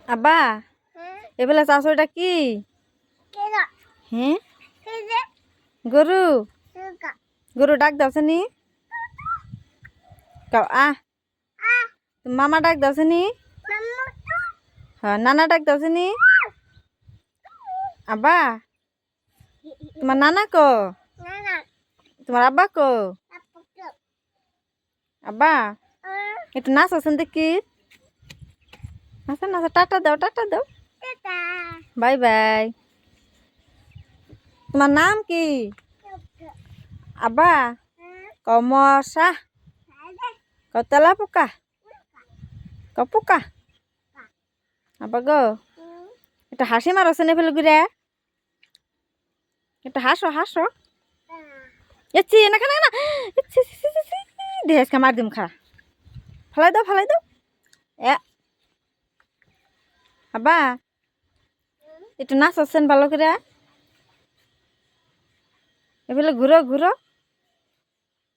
আব্বা এবেলা চাষটা কি? হ্যাঁ গরু গরু ডাক দাওছে নি? মামা ডাক দাওছে নি? হ্যাঁ নানা ডাক দাওছে নি? আব্বা তোমার নানা কো? তোমার আব্বা কো? আব্বা একটু নাচ আছেন দেখি। আচ্ছা নাচা, টাটা দাও, টাটা দাও, বাই বাই। তোমার নাম কি? আব্বা কমসা কতলা পোকা কপোকা আব্বা গো একটা হাসি মারছে না ফেলে ঘুরে একটা হাসো হাসো এচ্ছি না খানা না দেহকে মার দিম খা ফালাই দাও এ আব্বা একটু নাচ আছেন ভালো করে এফেলে ঘুরো ঘুরো